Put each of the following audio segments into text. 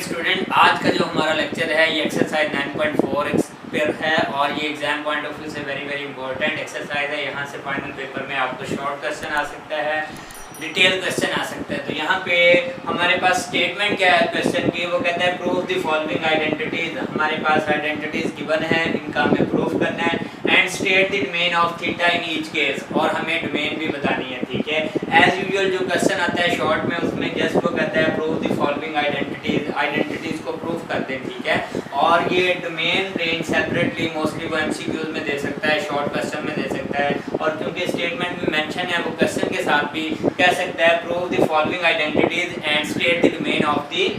Dear student, आज का जो हमारा लेक्चर है ये एक्सरसाइज 9.4 पर है और ये एग्जाम पॉइंट ऑफ व्यू से वेरी इंपॉर्टेंट एक्सरसाइज है। यहाँ से फाइनल पेपर में आपको शॉर्ट क्वेश्चन आ सकता है, डिटेल क्वेश्चन आ सकता है। तो यहाँ पे हमारे पास स्टेटमेंट क्या है क्वेश्चन की, वो कहता है प्रूव द फॉलोइंग आइडेंटिटीज। हमारे पास आइडेंटिटीज गिवन है, इनका हमें प्रूफ करना है and state the domain of theta in each case, और हमें डोमेन भी बतानी है। ठीक है, एज यूजुअल जो क्वेश्चन आता है शॉर्ट में उसमें जस्ट वो कहता है prove the following identities, identities को प्रूफ कर दें। ठीक है, और ये डोमेन रेंज सेपरेटली मोस्टली वो एमसीक्यूज में दे सकता है, शॉर्ट क्वेश्चन में दे सकता है, और क्योंकि स्टेटमेंट में मेंशन है वो क्वेश्चन के साथ भी कह सकता है prove the following identities and state the domain of the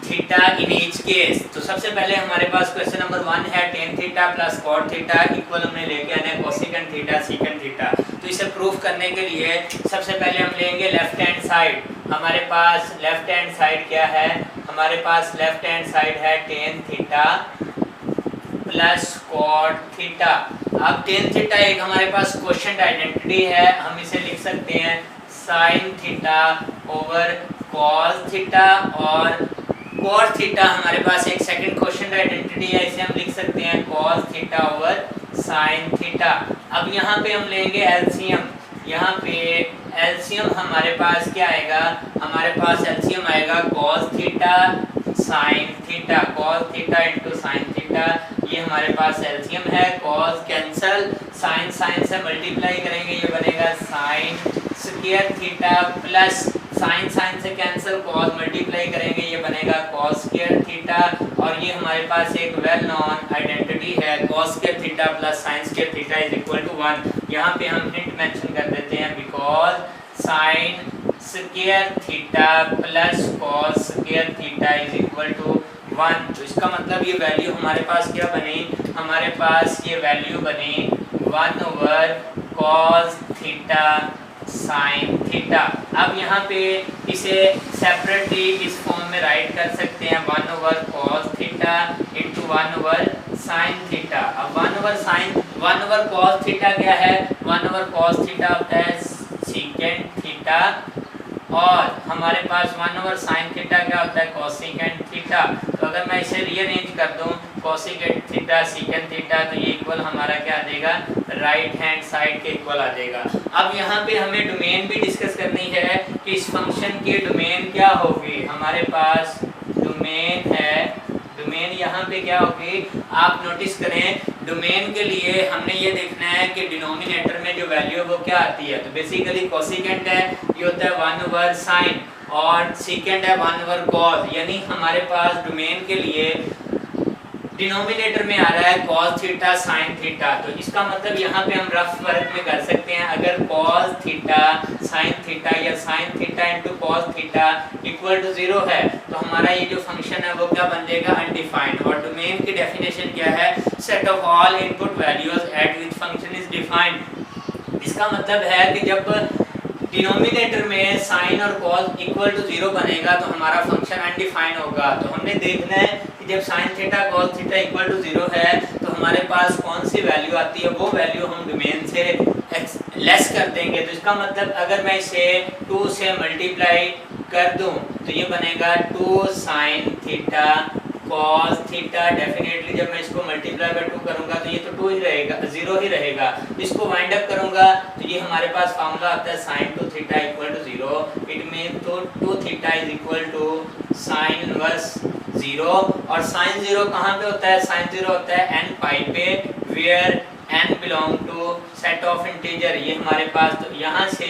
theta in each case. तो सबसे पहले हमारे पास क्वेश्चन नंबर 1 है tan theta plus cot theta equal हमने लेके आना है कोसेकेंट थीटा सीकेंट थीटा। तो इसे प्रूफ करने के लिए सबसे पहले हम लेंगे लेफ्ट हैंड साइड। हमारे पास लेफ्ट हैंड साइड क्या है, हमारे पास लेफ्ट हैंड साइड है tan theta plus cot theta. अब tan थीटा एक हमारे पास क्वोशिएंट आइडेंटिटी है, हम इसे लिख सकते हैं sin theta over cos theta, और cos थीटा हमारे पास एक सेकंड क्वोशिएंट आइडेंटिटी है, इसे हम लिख सकते हैं cos theta over sin theta. अब यहाँ पे हम लेंगे एलसीएम, यहाँ पे एलसीएम हमारे पास क्या आएगा, हमारे पास एलसीएम आएगा cos theta sin theta, cos theta into sin theta. ये हमारे पास एलसीएम है, cos कैंसल, sin से मल्टीप्लाई करेंगे, ये बनेगा sin square theta plus sin से कैंसिल, cos मल्टीप्लाई करेंगे, ये बनेगा cos स्क्वायर थीटा। और ये हमारे पास एक वेल नोन आइडेंटिटी है cos square theta plus sin square theta is equal to 1। यहाँ पे हम हिंट मेंशन कर देते हैं because sin square theta plus cos square theta is equal to 1। तो इसका मतलब ये वैल्यू हमारे पास क्या बनी, हमारे पास ये वैल्यू बनी 1 over cos theta sin theta. अब यहाँ पे इसे सेपरेटली इस फॉर्म में राइट कर सकते हैं 1 over cos theta into 1 over sin theta. अब 1 ओवर cos थीटा क्या है, 1 ओवर cos थीटा होता है सीकेंट थीटा, और हमारे पास 1 ओवर sin थीटा क्या होता है कोसेकेंट थीटा। तो अगर मैं इसे रीअरेंज कर दूं कोसेकेंट थीटा सीकेंट थीटा, तो ये इक्वल हमारा क्या आ जाएगा, राइट हैंड साइड के इक्वल आ जाएगा। अब यहाँ पे हमें डोमेन भी डिस्कस करनी है कि इस फंक्शन की डोमेन क्या होगी। हमारे पास डोमेन है, डोमेन यहाँ पे क्या होगी, आप नोटिस करें डोमेन के लिए हमने ये देखना है कि डिनोमिनेटर में जो वैल्यू है वो क्या आती है। तो बेसिकली कोसेकेंट है, ये होता है 1 ओवर साइन, और सीकेंट है 1 ओवर कॉस, यानी हमारे पास डोमेन के लिए डिनोमिनेटर में आ रहा है cos थीटा sin थीटा। तो इसका मतलब यहाँ पे हम रफ वर्क में कर सकते हैं, अगर cos थीटा sin थीटा या sin theta into cos theta equal to 0 है, तो हमारा ये जो फंक्शन है वो क्या बन जाएगा, अनडिफाइंड। और डोमेन की डेफिनेशन क्या है, set of all input values eight which function is defined. इसका मतलब है कि जब डिनोमिनेटर में sin और cos इक्वल टू 0 बनेगा तो हमारा फंक्शन अनडिफाइंड होगा। तो हमने देखना है कि जब sin theta cos theta equal to 0 है तो हमारे पास कौन सी वैल्यू आती है, वो वैल्यू हम डोमेन से लेस कर देंगे। तो इसका मतलब अगर मैं इसे 2 से मल्टीप्लाई कर दूं तो ये बनेगा 2 sin theta cos theta. Definitely जब मैं इसको मल्टीप्लाई बाय 2 करूंगा तो ये तो 2 ही रहेगा, 0 ही रहेगा। इसको वाइंड अप करूंगा तो ये हमारे पास फार्मूला आता है sin 2 theta equal to 0। It mean तो 2 theta is equal to sin inverse 0। और sin 0 कहाँ पे होता है, sin 0 होता है n पाई पे, where n belong to set of integer. ये हमारे पास, तो यहाँ से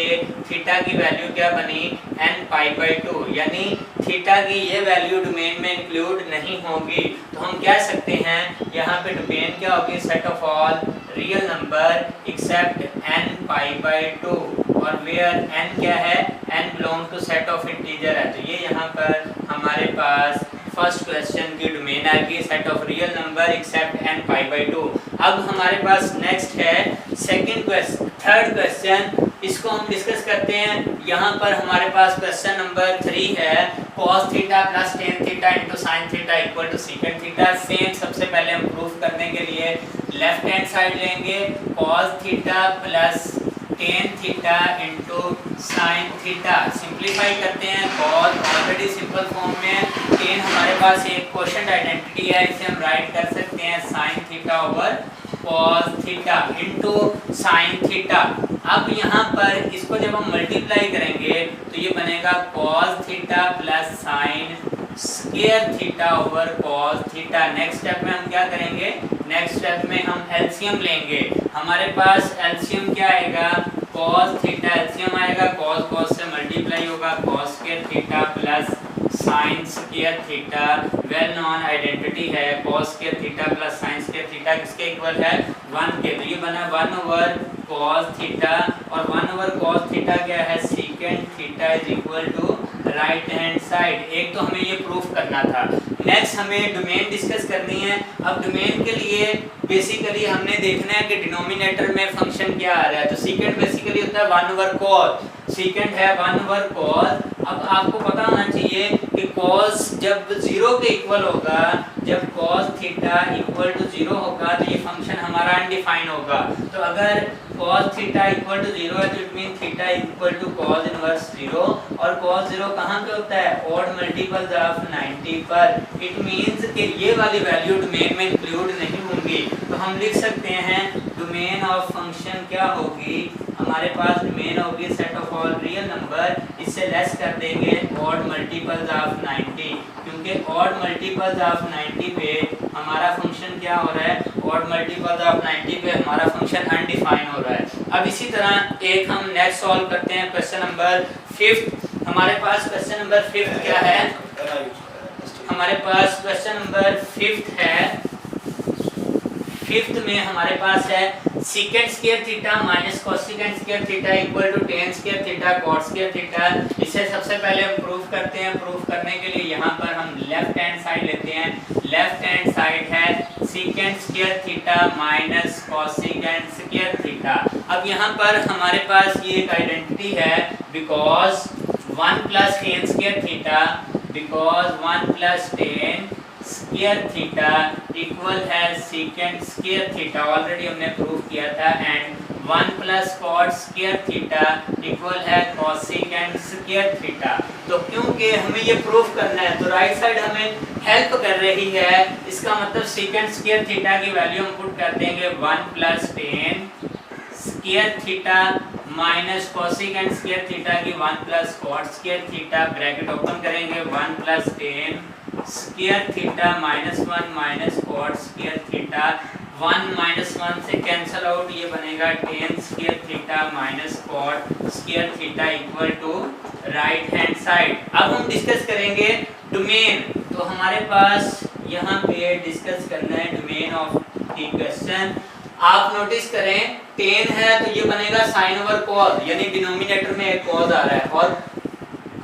थीटा की वैल्यू क्या बनी, n पाई बाई 2, यानी थीटा की ये वैल्यू डोमेन में इंक्लूड नहीं होगी। तो हम कह सकते हैं यहाँ पे डोमेन क्या होगी, set of all real number except n pi by 2, और वेयर n क्या है, n belong to set of integer है। तो ये यहाँ पर हमारे पास फर्स्ट क्वेश्चन की डोमेन आएगी set of real number except n pi by 2। अब हमारे पास नेक्स्ट है सेकंड क्वेश्चन, थर्ड क्वेश्चन, इसको हम डिस्कस करते हैं। यहाँ पर हमारे पास क्वेश्चन नंबर 3 है cos theta plus tan theta into sin theta equal to secant theta. Same सबसे पहले हम प्रूफ करने के लिए लेफ्ट हैंड साइड लेंगे cos theta plus tan theta into sine theta. Simplify करते हैं, कॉस ऑलरेडी सिंपल फॉर्म में 10 हमारे पास एक क्वोशंट आइडेंटिटी है, इसे हम राइट कर सकते हैं sine theta over cos theta into sine theta. अब यहाँ पर इसको जब हम मल्टीप्लाई करेंगे तो ये बनेगा cos theta plus sine square theta over cos theta. Next step में हम क्या करेंगे, नेक्स्ट स्टेप में हम एलसीएम लेंगे। हमारे पास एलसीएम क्या आएगा, cos थीटा एलसीएम आएगा, cos cos से मल्टीप्लाई होगा cos square theta plus sin square theta. Well known identity है, cos square theta plus sin square theta किसके इक्वल है 1 के। तो ये बना 1 ओवर cos थीटा और 1 ओवर cos थीटा क्या है secant theta is equal to right hand side. एक तो हमें ये प्रूफ करना था। नेक्स्ट हमें डोमेन डिस्कस करनी है। अब डोमेन के लिए बेसिकली हमने देखना है कि डिनोमिनेटर में फंक्शन क्या आ रहा है। तो सीकेंट बेसिकली होता है 1 ओवर कॉस, सीकेंट है 1 ओवर कॉस। अब आपको पता होना चाहिए कि कॉस जब 0 के इक्वल होगा, जब कॉस थीटा इक्वल टू 0 होगा तो ये फंक्शन हमारा अनडिफाइन होगा। तो अगर cos थीटा इक्वल टू 0 है तो it mean theta equal to cos inverse 0। और cos 0 कहाँ पे होता है, ऑड मल्टीपल्स ऑफ 90 पर। इट मींस कि ये वाली वैल्यू डोमेन में इंक्लूड नहीं होंगी। तो हम लिख सकते हैं डोमेन ऑफ फंक्शन क्या होगी, हमारे पास डोमेन होगी set of all real number, इससे लेस कर देंगे ऑड मल्टीपल्स ऑफ 90, क्योंकि ऑड मल्टीपल्स ऑफ 90 पे हमारा फंक्शन क्या हो रहा है, ऑड मल्टीपल्स ऑफ 90 पे हमारा फंक्शन अनडिफाइन हो रहा है। अब इसी तरह एक हम नेक्स्ट सॉल्व करते हैं, क्वेश्चन नंबर 5। हमारे पास क्वेश्चन नंबर 5 क्या है, हमारे पास क्वेश्चन नंबर 5 है। 5th में हमारे पास है secant square theta minus cosecant square theta equal to tan square theta cot square theta. इसे सबसे पहले हम प्रूफ करते हैं। प्रूफ करने के लिए यहाँ पर हम लेफ्ट हैंड साइड लेते हैं। लेफ्ट हैंड साइड है secant square theta minus cosecant square theta. अब यहाँ पर हमारे पास ये एक आइडेंटिटी है, because 1 plus tan square theta, because 1 plus tan square theta equal है सीकेंट स्क्वायर थीटा, ऑलरेडी हमने प्रूव किया था। And 1 plus cot square theta equal है कोसेकेंट स्क्वायर थीटा। तो क्योंकि हमें ये प्रूफ करना है तो राइट साइड हमें हेल्प कर रही है, इसका मतलब सीकेंट स्क्वायर थीटा की वैल्यू हम पुट कर देंगे 1 plus tan square theta minus cosecant square theta की 1 plus cot square theta, bracket open करेंगे 1 plus tan square theta minus 1 minus cot square theta, 1 minus 1 से कैंसिल आउट, ये बनेगा tan square theta minus cot square theta equal to right hand side. अब हम discuss करेंगे domain. तो हमारे पास यहाँ पे डिस्कस करना है डोमेन ऑफ द क्वेश्चन। आप नोटिस करें 10 है तो ये बनेगा साइन ओवर कॉस, यानी डिनोमिनेटर में एक कॉस आ रहा है, और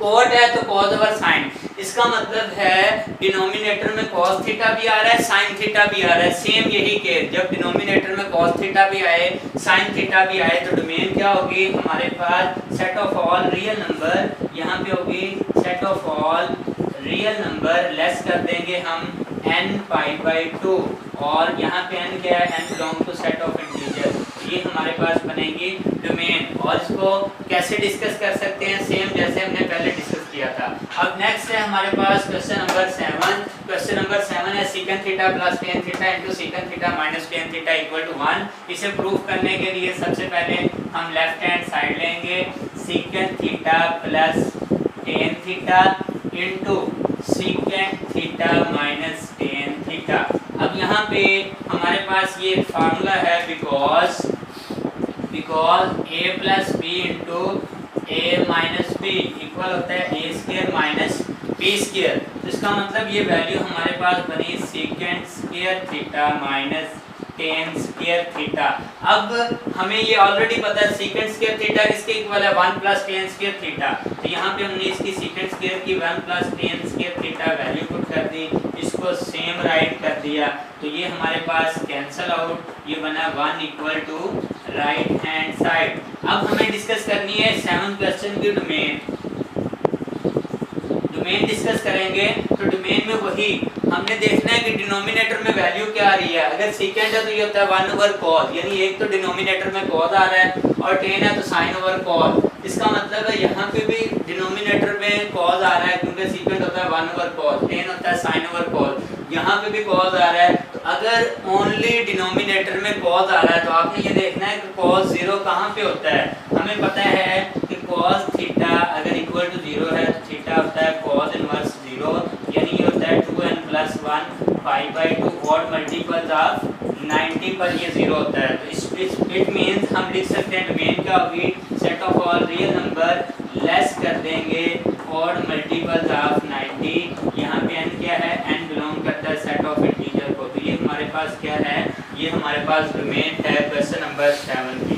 कॉट है तो कॉस ओवर साइन। इसका मतलब है डिनोमिनेटर में कॉस थीटा भी आ रहा है, साइन थीटा भी आ रहा है। सेम यही केस, जब डिनोमिनेटर में कॉस थीटा भी आए, साइन थीटा भी आए, तो डोमेन क्या होगी हमारे पास set of all real number, यहाँ पे होगी set of all real number, less कर देंगे हम n π/2, और यहाँ पे n क्या है, n belong to set of integer. ये हमारे पास बनेगी डोमेन। और इसको कैसे डिस्कस कर सकते हैं, सेम जैसे हमने पहले डिस्कस किया था। अब नेक्स्ट है हमारे पास क्वेश्चन नंबर 7। क्वेश्चन नंबर 7 है secant theta plus tan theta into secant theta minus tan theta equal to 1। इसे प्रूफ करने के लिए सबसे पहले हम लेफ्ट हैंड साइड लेंगे, secant theta plus tan theta into secant theta minus tan theta. अब यहाँ पे हमारे पास ये फार्मूला है, because a plus B into A minus B equal होता है A square minus B square. तो इसका मतलब ये वैल्यू हमारे पास बनी secant square theta minus tan square theta. अब हमें ये ऑलरेडी पता है सीकेंट स्क्वायर थीटा किसके इक्वल है, 1 प्लस टेन स्क्वायर थीटा। तो यहाँ पे हमने इसकी सीकेंट स्क्वायर की 1 plus tan square theta value put कर दी, इसको सेम राइट कर दिया, तो ये हमारे पास कैंसल आउट, ये बना 1 equal to right hand side. अब हमें डिस्कस करनी है 7th क्वेश्चन की डोमेन। डोमेन डिस्कस करेंगे तो डोमेन में वही हमने देखना है कि डिनोमिनेटर में वैल्यू क्या आ रही है। अगर सीकेंट है तो ये होता है 1 ओवर कॉस, यानी एक तो डिनोमिनेटर में कॉस आ रहा है, और टेन है तो साइन ओवर कॉस। इसका मतलब है यहाँ पे भी डिनोमिनेटर में कॉज आ रहा है क्योंकि सीक्वेंट होता है 1 ओवर कॉज, टेन होता है साइन ओवर कॉज, यहाँ पे भी कॉज आ रहा है। तो अगर ओनली डिनोमिनेटर में कॉज आ रहा है तो आपने ये देखना है कि कॉज 0 कहाँ पे होता है। हमें पता है कि कॉज थीटा अगर इक्वल टू 0 है तो थीटा होता है कॉज इनवर्स 0, यानी ये होता है 2n+1 π/2 व्हाट मल्टीपल्स ऑफ 90 पर ये 0 होता है। तो इट मींस हम लिख सकते हैं डोमेन का भी set of all real number less कर देंगे ऑड मल्टीपल्स ऑफ 90। यहाँ पे n क्या है, n बिलोंग करता है सेट ऑफ इंटीजर को। तो ये हमारे पास क्या है, ये हमारे पास डोमेन है क्वेश्चन नंबर 7 की।